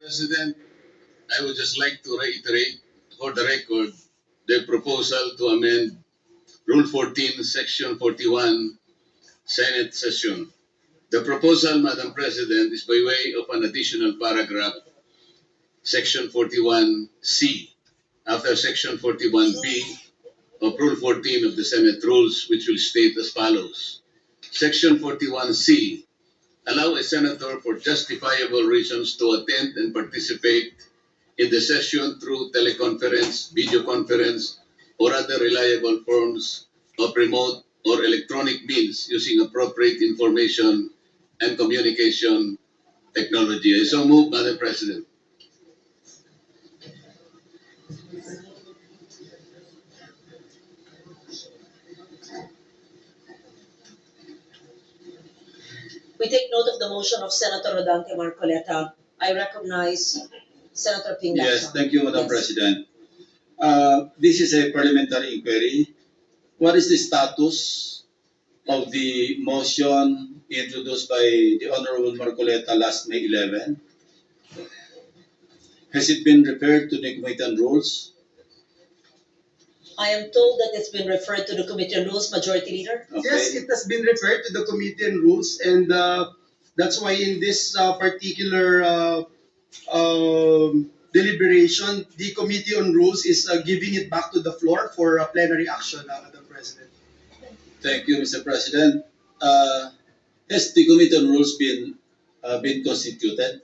President, I would just like to reiterate for the record the proposal to amend Rule 14, Section 41, Senate session. The proposal, Madam President, is by way of an additional paragraph, Section 41C, after Section 41B of Rule 14 of the Senate Rules, which will state as follows. Section 41C, allow a senator for justifiable reasons to attend and participate in the session through teleconference, video conference, or other reliable forms of remote or electronic means using appropriate information and communication technology. I so move, Madam President. We take note of the motion of Senator Rodante Marcoleta. I recognize Senator Ping Yes, Lacson. thank you, Madam Yes. President. This is a parliamentary inquiry. What is the status of the motion introduced by the Honorable Marcoleta last May 11? Has it been referred to the Committee on Rules? I am told that it's been referred to the Committee on Rules, Majority Leader. Okay. Yes, it has been referred to the Committee on Rules, and that's why in this particular deliberation, the Committee on Rules is giving it back to the floor for plenary action, Madam President. Thank you, Mr. President. Has the Committee on Rules been constituted?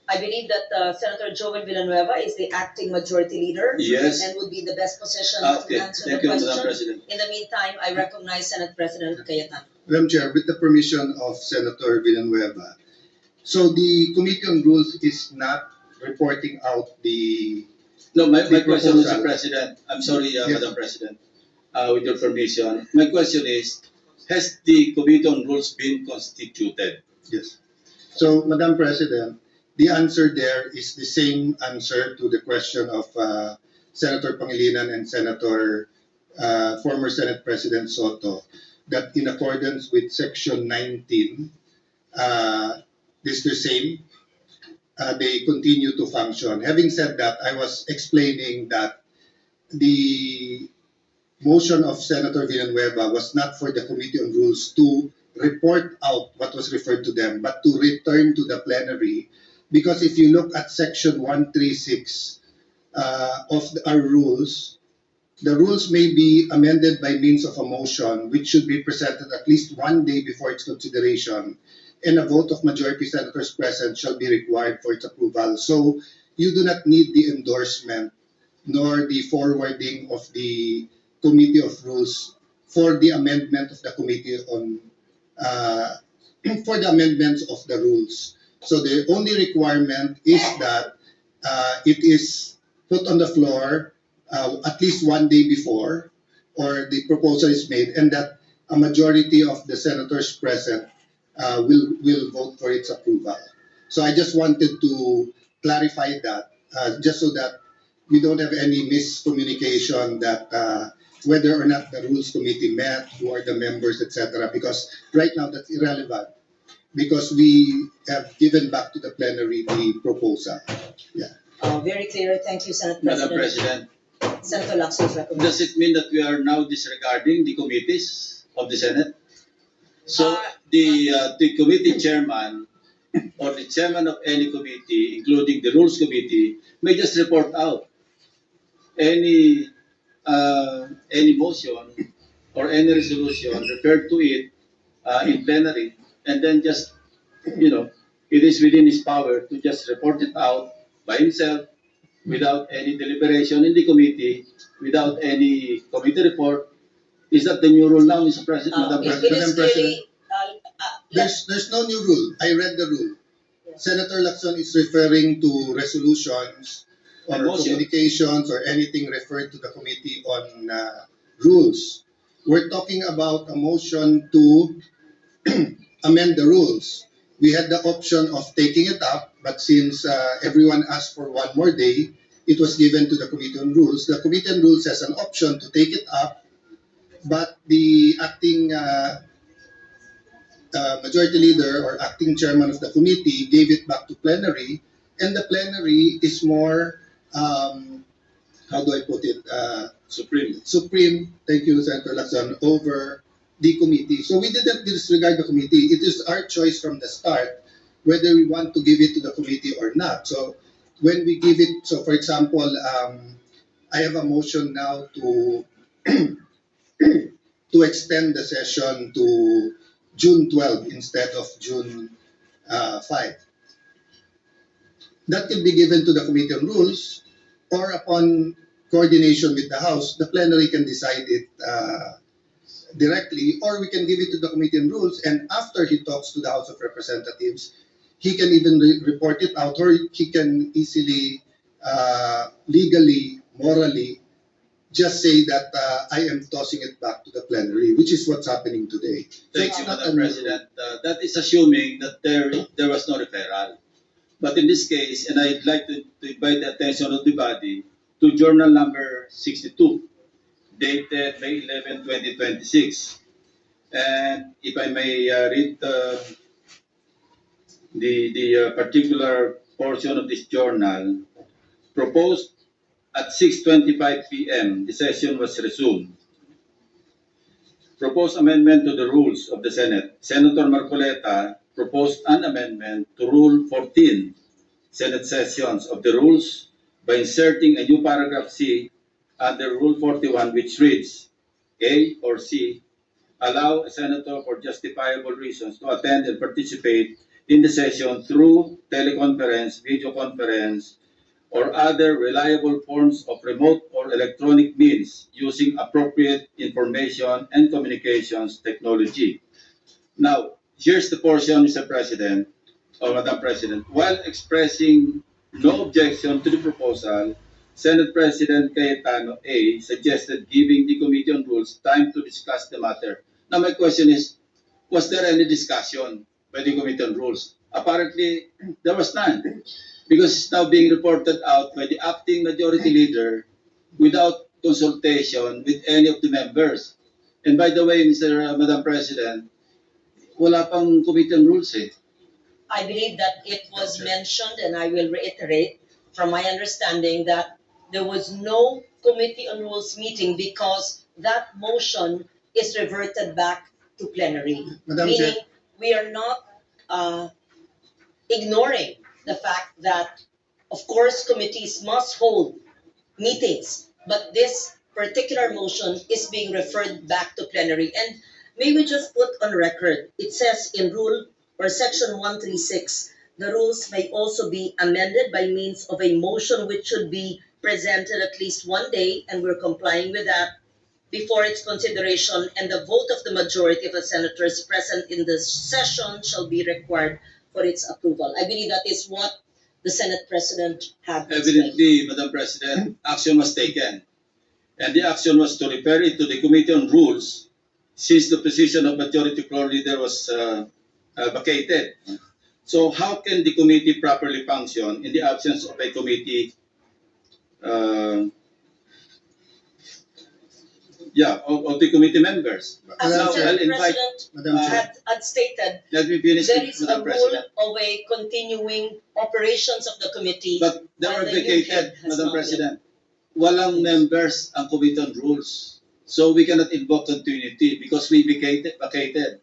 I believe that Senator Joel Villanueva is the acting Majority Leader. Yes. And would be the best position Okay, to answer thank the you, Madam question. President. In the meantime, I recognize Senate President Cayetano. Madam Chair, with the permission of Senator Villanueva, so the Committee on Rules is not reporting out the... No, my The question, proposal. Mr. President, I'm sorry, Yes. Madam President, with your permission. My question is, has the Committee on Rules been constituted? Yes. So, Madam President, the answer there is the same answer to the question of Senator Pangilinan and former Senate President Soto, that in accordance with Section 19, this is the same. They continue to function. Having said that, I was explaining that the motion of Senator Villanueva was not for the Committee on Rules to report out what was referred to them, but to return to the plenary. Because if you look at Section 136 of our rules, the rules may be amended by means of a motion, which should be presented at least 1 day before its consideration, and a vote of majority senators present shall be required for its approval. So you do not need the endorsement nor the forwarding of the Committee of Rules for the amendment of the Committee on for the amendments of the rules. So the only requirement is that it is put on the floor at least 1 day before, or the proposal is made, and that a majority of the senators present will vote for its approval. So I just wanted to clarify that, just so that we don't have any miscommunication that whether or not the Rules Committee met, who are the members, etc. Because right now that's irrelevant, because we have given back to the plenary the proposal. Yeah. Very clear. Thank you, Senate Madam President. President, Senator Lacson recognized. does it mean that we are now disregarding the committees of the Senate? So the committee chairman or the chairman of any committee, including the Rules Committee, may just report out any motion or any resolution, refer to it in plenary, and then just, it is within his power to just report it out by himself without any deliberation in the committee, without any committee report. Is that the new rule now, Mr. President, Madam It President? is Madam clearly. There's no new rule. I read the rule. Yeah. Senator Lacson is referring to resolutions or And motion. communications or anything referred to the Committee on Rules. We're talking about a motion to amend the rules. We had the option of taking it up, but since everyone asked for 1 more day, it was given to the Committee on Rules. The Committee on Rules has an option to take it up, but the acting Majority Leader or acting chairman of the committee gave it back to plenary, and the plenary is more, how do I put it, supreme, thank you, Senator Lacson, over the committee. So we didn't disregard the committee. It is our choice from the start whether we want to give it to the committee or not. So when we give it, so for example, I have a motion now to to extend the session to June 12 instead of June 5. That can be given to the Committee on Rules, or upon coordination with the House, the plenary can decide it directly, or we can give it to the Committee on Rules, and after he talks to the House of Representatives, he can even report it out, or he can easily, legally, morally, just say that I am tossing it back to the plenary, which is what's happening today. Thank it's you, not Madam President. That is assuming that there was no referral. But in this case, and I'd like to invite the attention of the body to journal number 62, dated May 11, 2026. And if I may read the particular portion of this journal, proposed at 6:25 p.m., the session was resumed. Proposed amendment to the rules of the Senate. Senator Marcoleta proposed an amendment to Rule 14, Senate sessions of the rules, by inserting a new paragraph C under Rule 41, which reads, A or C, allow a senator for justifiable reasons to attend and participate in the session through teleconference, video conference, or other reliable forms of remote or electronic means using appropriate information and communications technology. Now, here's the portion, Mr. President, or Madam President. While expressing no objection to the proposal, Senate President Cayetano A. suggested giving the Committee on Rules time to discuss the matter. Now, my question is, was there any discussion by the Committee on Rules? Apparently, there was none, because it's now being reported out by the acting majority leader without consultation with any of the members. And by the way, Madam President, wala pang Committee on Rules eh. I believe that it was mentioned, and I will reiterate from my understanding that there was no Committee on Rules meeting because that motion is reverted back to plenary. Madam Meaning, Chair. we are not ignoring the fact that, of course, committees must hold meetings, but this particular motion is being referred back to plenary. And may we just put on record, it says in Rule or Section 136, the rules may also be amended by means of a motion which should be presented at least one day, and we're complying with that, before its consideration, and the vote of the majority of the senators present in the session shall be required for its approval. I believe that is what the Senate President had explained. Evidently, Madam President, action was taken. And the action was to refer it to the Committee on Rules, since the position of Majority Floor Leader was vacated. So how can the committee properly function in the absence of a committee of the committee members? As Madam the Chair. Senate I'll invite- President Madam Chair. had stated, Let me finish, there is a Madam rule President. of a continuing operations of the committee. But they while were the new vacated, head has Madam not been. President. Walang members ang Committee on Rules. So we cannot invoke continuity because we vacated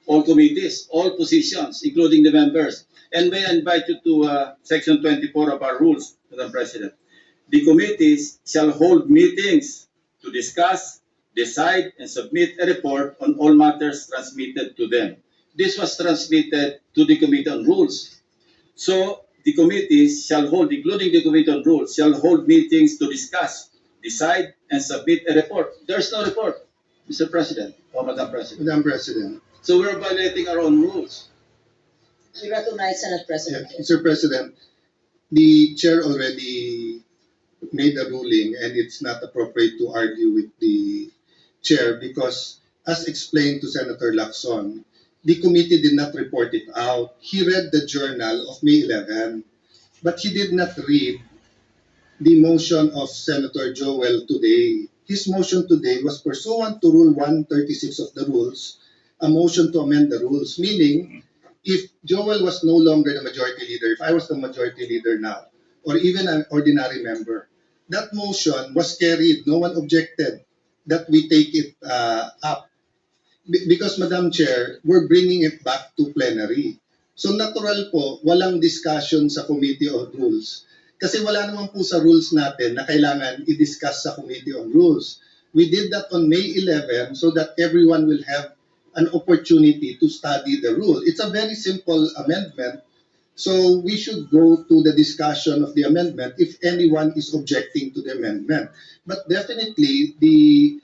all committees, all positions, including the members. And may I invite you to Section 24 of our rules, Madam President. The committees shall hold meetings to discuss, decide, and submit a report on all matters transmitted to them. This was transmitted to the Committee on Rules. So the committees shall hold, including the Committee on Rules, shall hold meetings to discuss, decide, and submit a report. There's no report, Mr. President or Madam President. Madam President. So we're violating our own rules. We recognize Senate Yeah, President. Mr. President, the chair already made a ruling, and it's not appropriate to argue with the chair because, as explained to Senator Lacson, the committee did not report it out. He read the journal of May 11, but he did not read the motion of Senator Joel today. His motion today was pursuant to Rule 136 of the rules, a motion to amend the rules, meaning if Joel was no longer the majority leader, if I was the majority leader now, or even an ordinary member, that motion was carried. No one objected that we take it up. Because, Madam Chair, we're bringing it back to plenary. So natural po, walang discussion sa Committee on Rules. Kasi wala naman po sa rules natin na kailangan i-discuss sa Committee on Rules. We did that on May 11 so that everyone will have an opportunity to study the rule. It's a very simple amendment. So we should go to the discussion of the amendment if anyone is objecting to the amendment. But definitely, the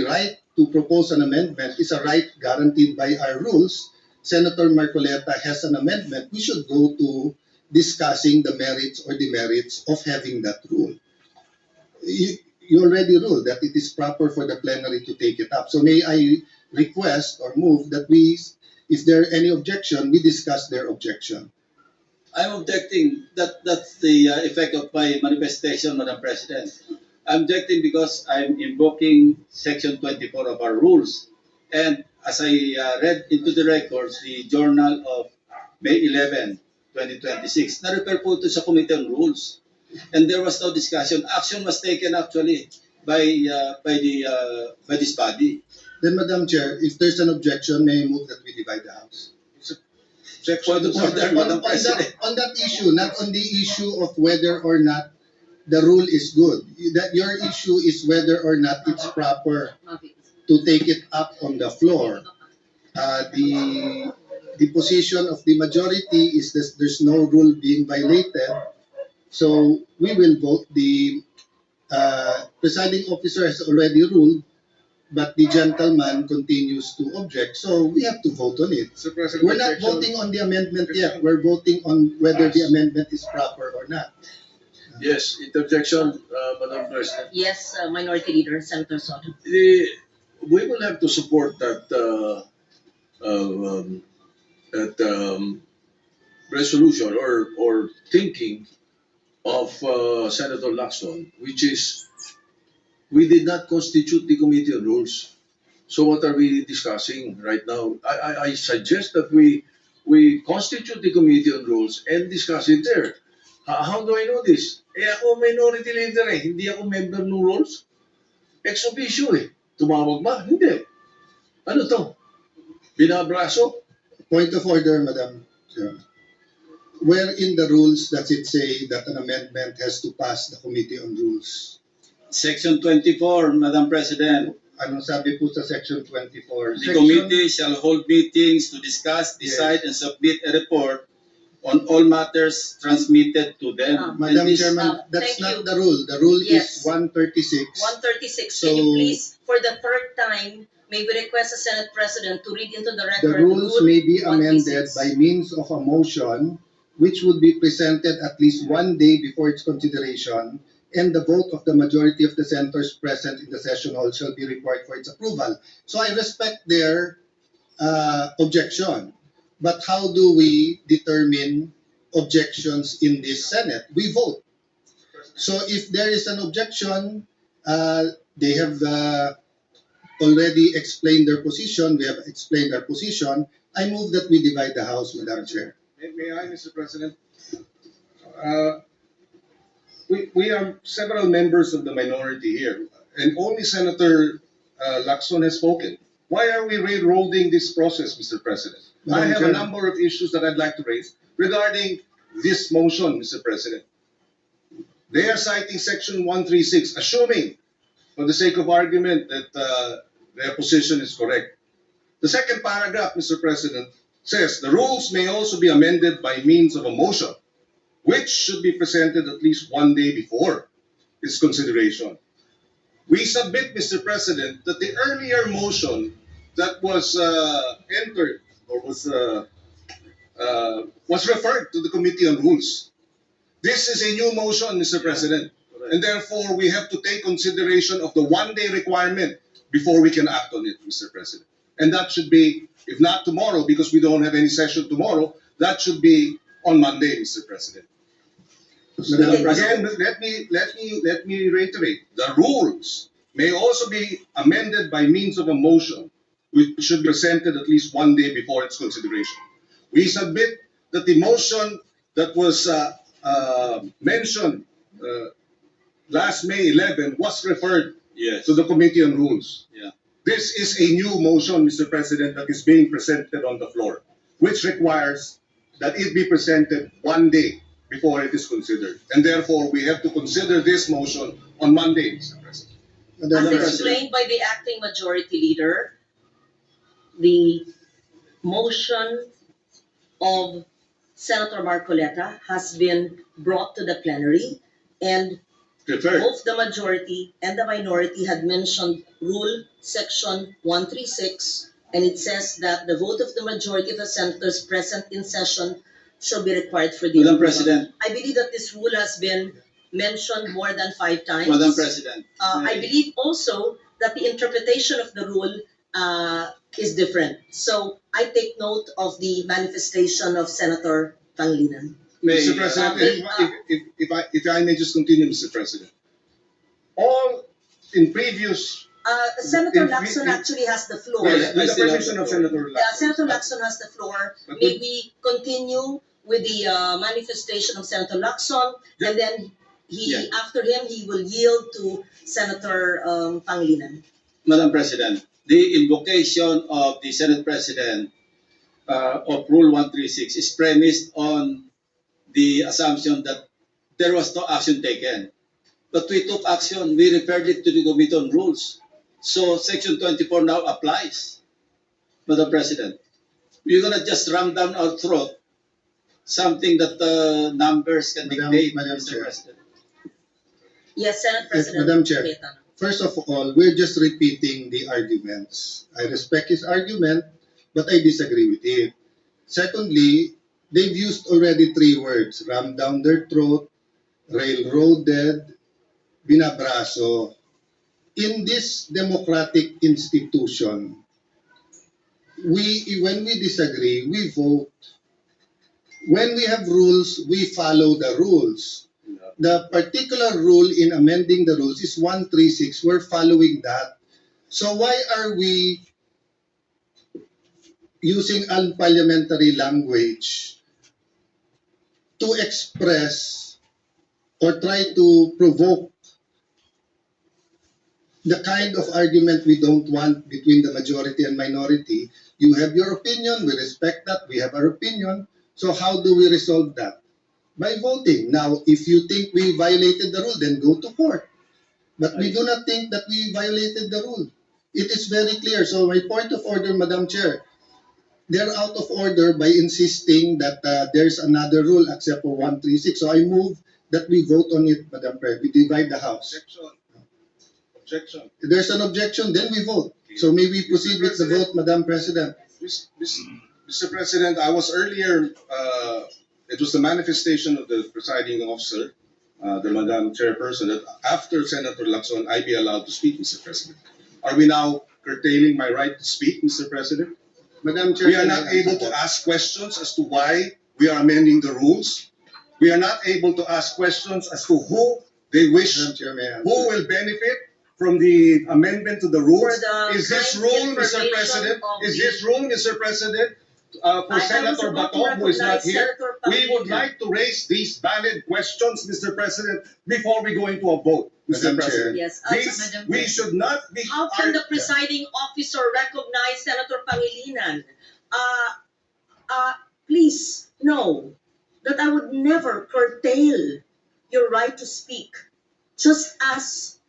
right to propose an amendment is a right guaranteed by our rules. Senator Marcoleta has an amendment. We should go to discussing the merits or demerits of having that rule. You already ruled that it is proper for the plenary to take it up. So may I request or move that if there any objection, we discuss their objection. I'm objecting. That's the effect of my manifestation, Madam President. I'm objecting because I'm invoking Section 24 of our rules. And as I read into the records, the journal of May 11, 2026, na-refer po ito sa Committee on Rules. And there was no discussion. Action was taken actually by this body. Then, Madam Chair, if there's an objection, may I move that we divide the House? Point of order, Madam President. On that issue, not on the issue of whether or not the rule is good. That your issue is whether or not it's proper to take it up on the floor. The position of the majority is that there's no rule being violated. So we will vote. The presiding officer has already ruled, but the gentleman continues to object. So we have to vote on it. We're not voting on the amendment yet. We're voting on whether the amendment is proper or not. Yes, interjection, Madam President. Yes, Minority Leader, Senator Soto. We will have to support that resolution or thinking of Senator Lacson, which is we did not constitute the Committee on Rules. So what are we discussing right now? I suggest that we constitute the Committee on Rules and discuss it there. How do I know this? Ako minority leader hindi ako member ng rules. Ex officio Tumawag ba? Hindi. Ano to? Binabraso? Point of order, Madam Chair. Where in the rules does it say that an amendment has to pass the Committee on Rules? Section 24, Madam President. Anong sabi po sa Section 24? The committee shall hold meetings to discuss, decide, and submit a report on all matters transmitted to them. Madam And this- Chairman, that's thank not you. the rule. The rule Yes. is 136. 136, So- can you please, for the third time, may we request the Senate President to read into the The record rules Rule may be amended 136. by means of a motion which would be presented at least one day before its consideration, and the vote of the majority of the senators present in the session hall shall be required for its approval. So I respect their objection. But how do we determine objections in this Senate? We vote. So if there is an objection, they have already explained their position. We have explained our position. I move that we divide the House, Madam Chair. May I, Mr. President? We are several members of the minority here, and only Senator Lacson has spoken. Why are we railroading this process, Mr. President? I Madam have Chair. a number of issues that I'd like to raise regarding this motion, Mr. President. They are citing Section 136, assuming, for the sake of argument, that their position is correct. The second paragraph, Mr. President, says the rules may also be amended by means of a motion, which should be presented at least one day before its consideration. We submit, Mr. President, that the earlier motion that was entered or was referred to the Committee on Rules. This is a new motion, Mr. President, and therefore we have to take consideration of the one-day requirement before we can act on it, Mr. President. And that should be, if not tomorrow, because we don't have any session tomorrow, that should be on Monday, Mr. President. Madam Again, let me reiterate. The rules may also be amended by means of a motion, which should be presented at least one day before its consideration. We submit that the motion that was mentioned last May 11 was referred Yes. to the Committee on Rules. Yeah. This is a new motion, Mr. President, that is being presented on the floor, which requires that it be presented one day before it is considered. And therefore, we have to consider this motion on Monday, Mr. President. Madam As President. explained by the acting majority leader, the motion of Senator Marcoleta has been brought to the plenary, and Preferred. both the majority and the minority had mentioned Rule Section 136, and it says that the vote of the majority of the senators present in session shall be required for the Madam approval. President, I believe that this rule has been mentioned more than 5 times. Madam President. I believe also that the interpretation of the rule is different. So I take note of the manifestation of Senator Pangilinan. Mr. President, if I may just continue, Mr. President. All in previous, Senator If we- Lacson if- actually has the floor. Yes, with the still have permission the of floor. Senator Yeah, Lacson. Senator Lacson has the floor. But May we continue with the manifestation of Senator Lacson, and then Yeah. after him, he will yield to Senator Pangilinan. Madam President, the invocation of the Senate President of Rule 136 is premised on the assumption that there was no action taken. But we took action. We referred it to the Committee on Rules. So Section 24 now applies, Madam President. You're going to just ram down our throat something that numbers can dictate, Madam Mr. Chair. President. Yes, Senate President. Madam Chair. Cayetano. First of all, we're just repeating the arguments. I respect his argument, but I disagree with it. Secondly, they've used already 3 words: ram down their throat, railroaded, binabraso. In this democratic institution, when we disagree, we vote. When we have rules, we follow the rules. The particular rule in amending the rules is 136. We're following that. So why are we using unparliamentary language to express or try to provoke the kind of argument we don't want between the majority and minority? You have your opinion, we respect that, we have our opinion. So how do we resolve that? By voting. Now, if you think we violated the rule, then go to court. But we do not think that we violated the rule. It is very clear. So my point of order, Madam Chair, they're out of order by insisting that there's another rule except for 136. So I move that we vote on it, Madam Chair. We divide the House. Objection. If there's an objection, then we vote. So may we proceed with the vote, Madam President? Mr. President, I was earlier, it was the manifestation of the presiding officer, the Madam Chairperson, that after Senator Lacson, I be allowed to speak, Mr. President. Are we now curtailing my right to speak, Mr. President? Madam Chair, We are not able to ask questions as to why we are amending the rules. We are not able to ask questions as to who they wish, Madam Chair, may I answer? who will benefit from the amendment to the rules. For the Is this kind rule, Mr. information President? of Is the- this rule, Mr. President, for I was Senator about to Bato, who is not recognize here? Senator We would Pangilinan. like to raise these valid questions, Mr. President, before we go into a vote, Mr. Madam Chair. President. Yes. These, we should not be. How can the presiding officer recognize Senator Pangilinan? Please know that I would never curtail your right to speak. Just as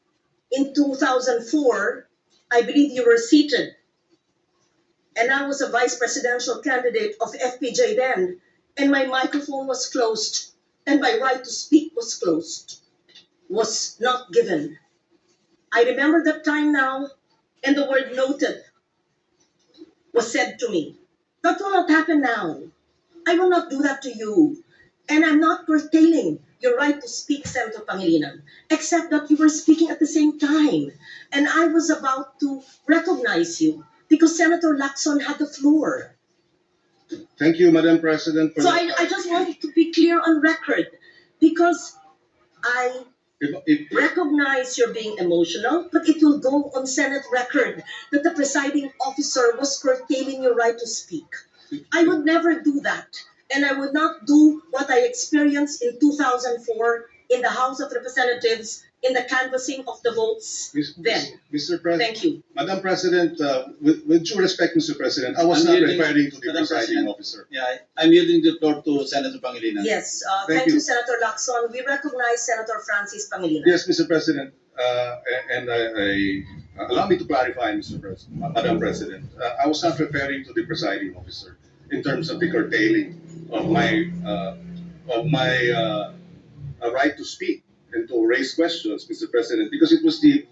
in 2004, I believe you were seated, and I was a vice presidential candidate of FPJ then, and my microphone was closed, and my right to speak was closed, was not given. I remember that time now, and the word noted was said to me. That will not happen now. I will not do that to you. And I'm not curtailing your right to speak, Senator Pangilinan, except that you were speaking at the same time. And I was about to recognize you because Senator Lacson had the floor. Thank you, Madam President. For So I just wanted to be clear on record because I if recognize recognize you're being emotional, but it will go on Senate record that the presiding officer was curtailing your right to speak. I would never do that. And I would not do what I experienced in 2004 in the House of Representatives in the canvassing of the votes then. Mr. President, Thank you. Madam President, with due respect, Mr. President, I was I'm not yielding- referring to the Madam presiding President. officer. Yeah, I'm yielding the floor to Senator Pangilinan. Yes, Thank thank you, you. Senator Lacson. We recognize Senator Francis Pangilinan. Yes, Mr. President, and allow me to clarify, Mr. President, Madam President. I was not referring to the presiding officer in terms of the curtailing of my right to speak and to raise questions, Mr. President, because it was the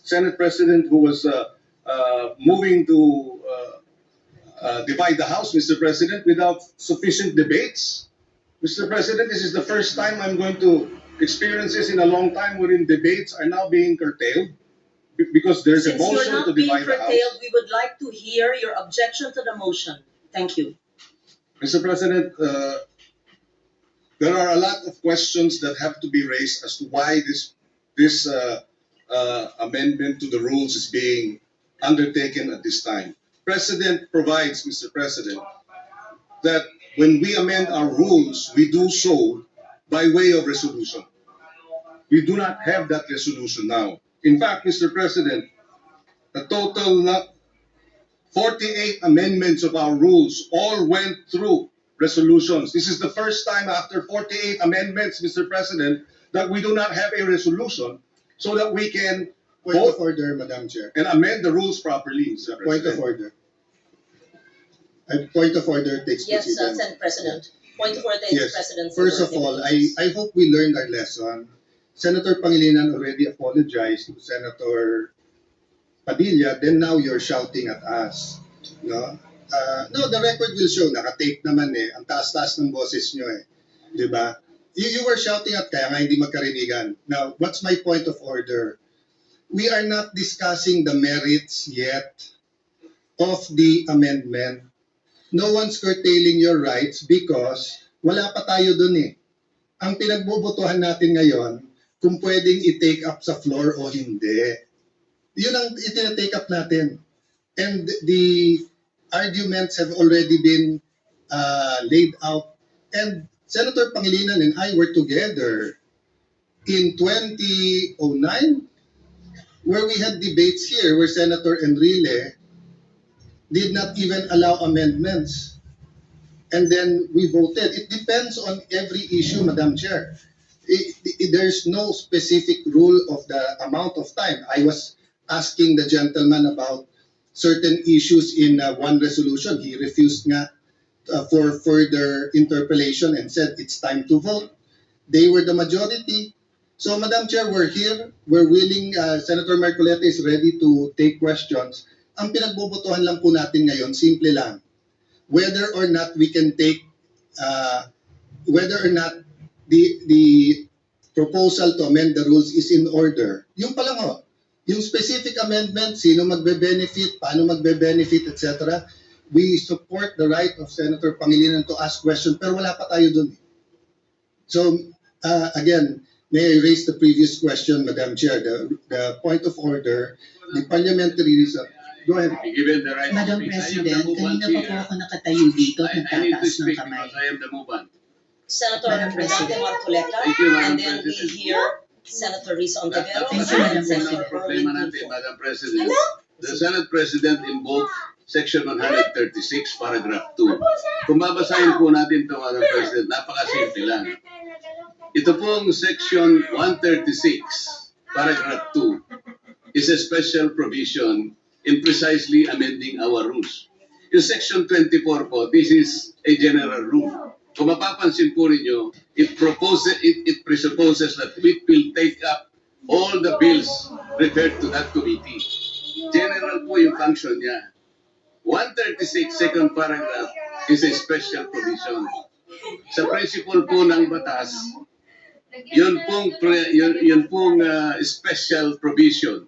Senate President who was moving to divide the House, Mr. President, without sufficient debates. Mr. President, this is the first time I'm going to experience this in a long time wherein debates are now being curtailed because there's a Since you're motion to not being divide the curtailed, House. we would like to hear your objection to the motion. Thank you. Mr. President, there are a lot of questions that have to be raised as to why this amendment to the rules is being undertaken at this time. Precedent provides, Mr. President, that when we amend our rules, we do so by way of resolution. We do not have that resolution now. In fact, Mr. President, a total 48 amendments of our rules all went through resolutions. This is the first time after 48 amendments, Mr. President, that we do not have a resolution so that we can Point vote of order, Madam Chair. and amend the rules properly, Mr. Point of President. order. Point of order takes Yes, precedence. Senate President. Point of order is Yes. President. First of all, I hope we learned our lesson. Senator Pangilinan already apologized to Senator Padilla, then now you're shouting at us. No? No, the record will show, nakatape naman eh, ang taas-taas ng boses nyo eh. Di ba? You were shouting at kaya nga hindi magkarinigan. Now, what's my point of order? We are not discussing the merits yet of the amendment. No one's curtailing your rights because wala pa tayo dun eh. Ang pinagbobotohan natin ngayon, kung pwedeng i-take up sa floor o hindi. Yun ang itinatake up natin. And the arguments have already been laid out. And Senator Pangilinan and I were together in 2009 where we had debates here where Senator Enrile did not even allow amendments. And then we voted. It depends on every issue, Madam Chair. There's no specific rule of the amount of time. I was asking the gentleman about certain issues in one resolution. He refused nga for further interpellation and said it's time to vote. They were the majority. So, Madam Chair, we're here. We're willing. Senator Marcoleta is ready to take questions. Ang pinagbobotohan lang po natin ngayon, simple lang. Whether or not we can take, whether or not the proposal to amend the rules is in order. Yung pa lang ho, yung specific amendment, sino magbe-benefit, paano magbe-benefit, etc. We support the right of Senator Pangilinan to ask questions, pero wala pa tayo dun. So, again, may I raise the previous question, Madam Chair, the point of order, the parliamentary reason. Go ahead. Given the right to Madam speak, President, I am the movant kanina pa po here. ako nakatayo dito, I need to nagtataas ng speak kamay. because I am the movant. Senator Madam Presidente Marcoleta, Thank you, Madam and then we President. hear Senator Riza Ontiveros Thank you, Madam and Senator President. Problema Erwin natin, Tulfo. Madam President. The Senate President invoked Section 136, Paragraph 2. Kung babasahin po natin ito, Madam President, napakasimple lang. Ito pong Section 136, Paragraph 2, is a special provision in precisely amending our rules. Yung Section 24 po, this is a general rule. Kung mapapansin po ninyo, it presupposes that we will take up all the bills referred to that committee. General po yung function niya. 136, second paragraph, is a special provision. Sa principle po ng batas, yun pong special provision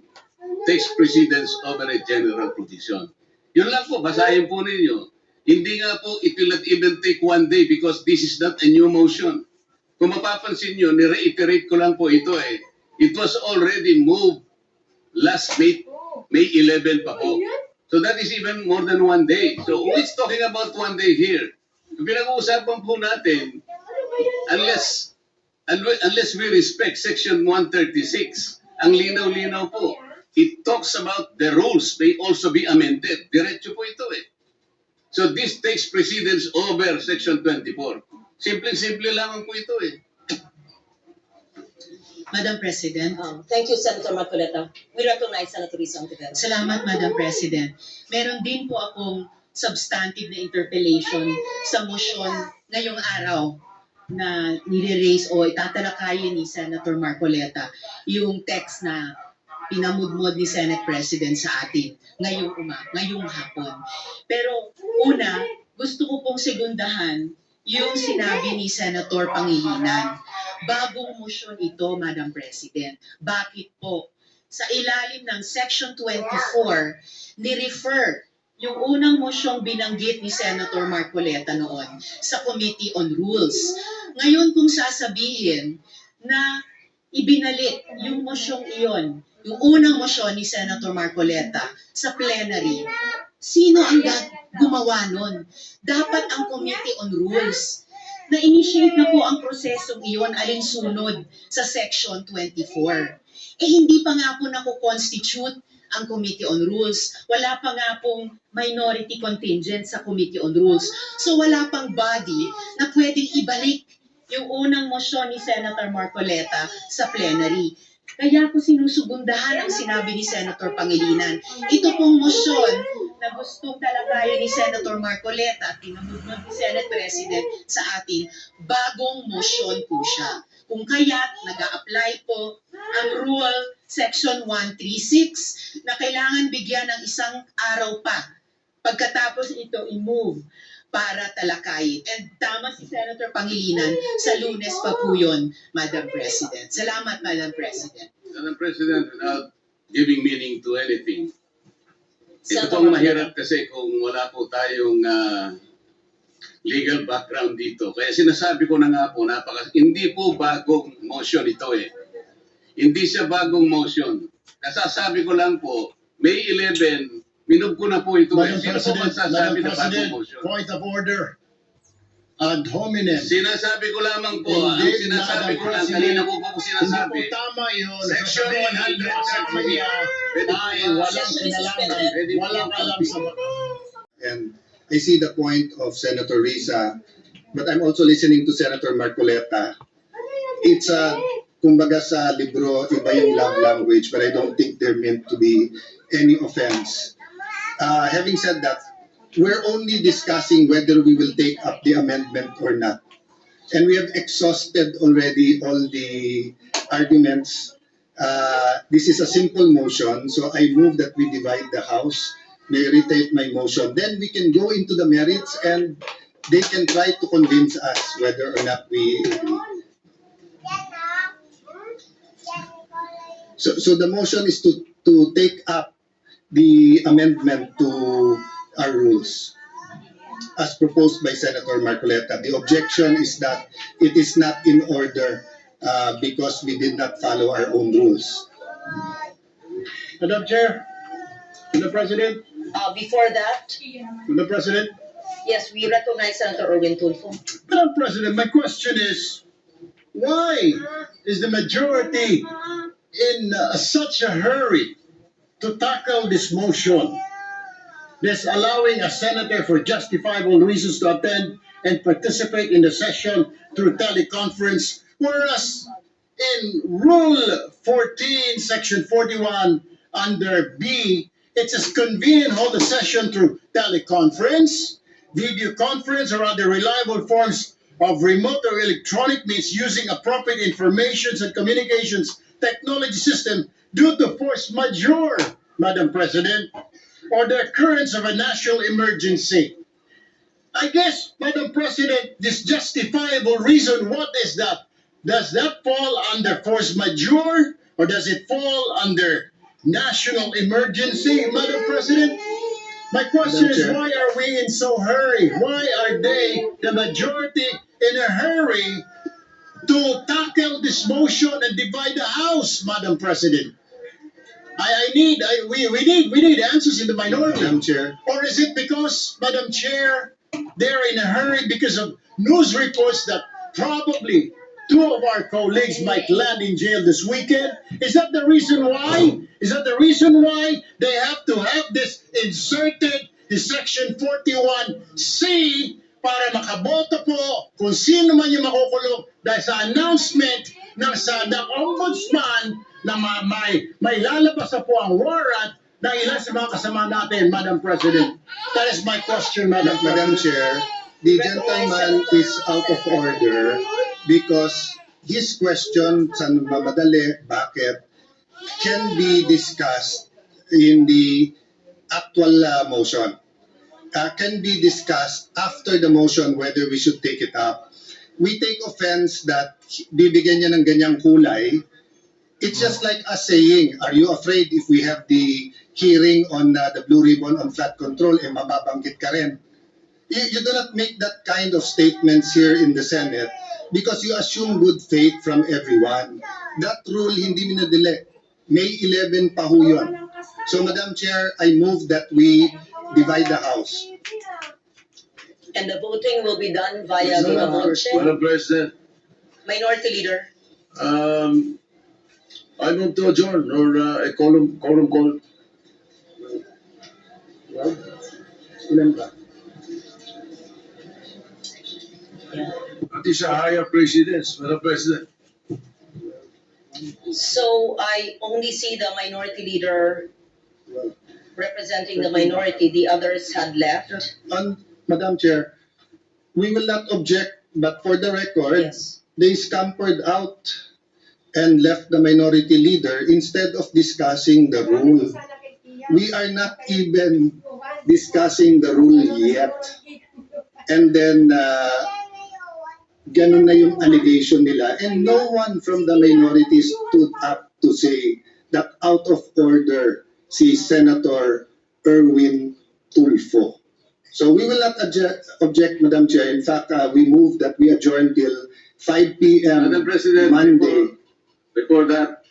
takes precedence over a general provision. Yun lang po, basahin po ninyo. Hindi nga po, it will not even take one day because this is not a new motion. Kung mapapansin nyo, ni-reiterate ko lang po ito eh. It was already moved last May 11 pa po. So that is even more than 1 day. So who is talking about 1 day here? Yung pinag-uusapan po natin, unless we respect Section 136, ang linaw-linaw po, it talks about the rules may also be amended. Diretso po ito eh. So this takes precedence over Section 24. Simple-simple lamang po ito eh. Madam President. Thank you, Senator Marcoleta. We recognize Senator Risa Ontiveros. Salamat, Madam President. Meron din po akong substantive na interpellation sa motion ngayong araw na nire-raise o itatalakayin ni Senator Marcoleta yung text na pinamudmod ni Senate President sa atin ngayong hapon. Pero una, gusto ko pong segundahan yung sinabi ni Senator Pangilinan. Bagong motion ito, Madam President. Bakit po? Sa ilalim ng Section 24, ni-refer yung unang mosyong binanggit ni Senator Marcoleta noon sa Committee on Rules. Ngayon kung sasabihin na ibinalik yung mosyong iyon, yung unang mosyon ni Senator Marcoleta sa plenary, sino ang gumawa nun? Dapat ang Committee on Rules. Na-initiate na po ang prosesong iyon alinsunod sa Section 24. Hindi pa nga po nakukonstitute ang Committee on Rules. Wala pa nga pong minority contingent sa Committee on Rules. So wala pang body na pwedeng ibalik yung unang mosyon ni Senator Marcoleta sa plenary. Kaya po sinusugundahan ang sinabi ni Senator Pangilinan. Ito pong mosyon na gustong talakayan ni Senator Marcoleta at tinamudmod ni Senate President sa atin, bagong mosyon po siya. Kung kaya't nag-a-apply po ang Rule Section 136 na kailangan bigyan ng isang araw pa pagkatapos ito i-move para talakayin. And tama si Senator Pangilinan, sa Lunes pa po yun, Madam President. Salamat, Madam President. Madam President, without giving meaning to anything, ito Senator pong Marcoleta. mahirap kasi kung wala po tayong legal background dito. Kaya sinasabi ko na nga po, hindi po bagong motion ito eh. Hindi siya bagong motion. Kasasabi ko lang po, May 11, minub ko na po ito. Madam Sino po President, magsasabi Madam na bagong President, motion? point of order. Ad hominem. Sinasabi ko lamang po, ang Hindi, sinasabi Madam ko lang, President, kanina ko po Hindi sinasabi, po tama yun. Section Sasabihin 100 sa kanya ay walang kinalaman, walang alam sa And I see the point of Senator Risa, but I'm also listening to Senator Marcoleta. It's kumbaga sa libro, iba yung love language, but I don't think there meant to be any offense. Having said that, we're only discussing whether we will take up the amendment or not. And we have exhausted already all the arguments. This is a simple motion, so I move that we divide the House. May retain my motion. Then we can go into the merits and they can try to convince us whether or not we agree. So the motion is to take up the amendment to our rules as proposed by Senator Marcoleta. The objection is that it is not in order because we did not follow our own rules. Madam Chair, Madam President, Before that, Madam President, yes, we recognize Senator Erwin Tulfo. Madam President, my question is, why is the majority in such a hurry to tackle this motion? This allowing a senator for justifiable reasons to attend and participate in the session through teleconference, whereas in Rule 14, Section 41, under B, it says convene hold a session through teleconference, video conference, or other reliable forms of remote or electronic means using appropriate informations and communications technology system due to force majeure, Madam President, or the occurrence of a national emergency. I guess, Madam President, this justifiable reason, what is that? Does that fall under force majeure or does it fall under national emergency, Madam President? My question is, why are we in so hurry? Why are they, the majority, in a hurry to tackle this motion and divide the House, Madam President? We need answers in the minority. Madam Chair. Or is it because, Madam Chair, they're in a hurry because of news reports that probably two of our colleagues might land in jail this weekend? Is that the reason why? Is that the reason why they have to have this inserted in Section 41C para makaboto po kung sino man yung makukulong dahil sa announcement ng sa ombudsman na may lalabas na po ang warrant ng ilan sa mga kasama natin, Madam President. That is my question, Madam Madam President. Chair, the gentleman is out of order because his question, san mamadali, bakit, can be discussed in the actual motion. Can be discussed after the motion whether we should take it up. We take offense that bibigyan niya ng ganyang kulay. It's just like us saying, are you afraid if we have the hearing on the Blue Ribbon on flood control, mababanggit ka rin? You do not make that kind of statements here in the Senate because you assume good faith from everyone. That rule hindi minadali. May 11 pa ho yun. So, Madam Chair, I move that we divide the House. And the voting will be done via Viva Voce. Madam President, Minority Leader. I move to adjourn or a quorum call. Ilan ba? At least a higher precedence, Madam President. So I only see the Minority Leader representing the minority. The others had left. Madam Chair, we will not object, but for the record, Yes. they scampered out and left the minority leader instead of discussing the rule. We are not even discussing the rule yet. And then, ganun na yung allegation nila. And no one from the minority stood up to say that out of order si Senator Erwin Tulfo. So we will not object, Madam Chair. In fact, we move that we adjourn till 5 p.m. Madam President, Monday. before that,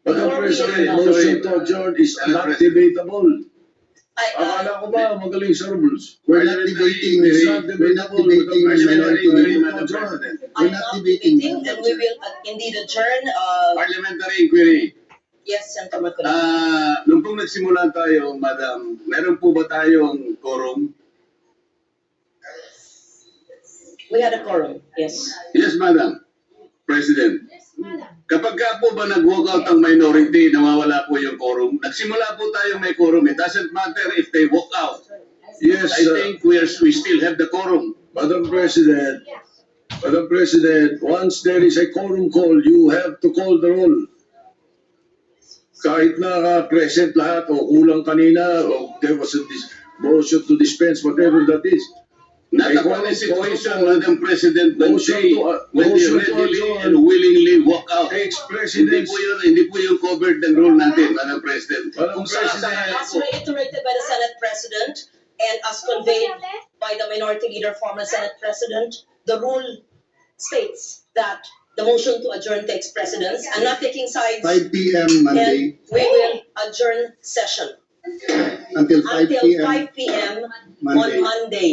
Madam Before we President, adjourn. motion to adjourn is Madam not President. debatable. I, Akala ko ba magaling sa rules? We're not debating. It's not We're not debatable, debating Madam minority. President. Madam President. I'm We're not not debating. debating, and we will indeed adjourn. Parliamentary inquiry. Yes, Senator Marcoleta. Nung pong nagsimula tayo, Madam, meron po ba tayong quorum? We had a quorum. Yes. Yes, Madam President. Kapag ka po ba nag-walk out ang minority, nawawala po yung quorum. Nagsimula po tayong may quorum. It doesn't matter if they walk out. Yes, I think we still have the quorum. Madam President, once there is a quorum call, you have to call the roll. Kahit na present lahat o kulang kanina o there was a motion to dispense, whatever that is. Not May upon a quorum situation, call. Madam President, when Motion they, to- when they motion to readily adjourn. and willingly walk out. Takes Hindi precedence. po yung covered ng rule natin, Madam President. Madam Kung saan President. As reiterated by the Senate President and as conveyed by the Minority Leader, former Senate President, the rule states that the motion to adjourn takes precedence. I'm not taking sides, 5 p.m. and Monday we will adjourn session until 5 until p.m. 5 p.m. on Monday. Monday.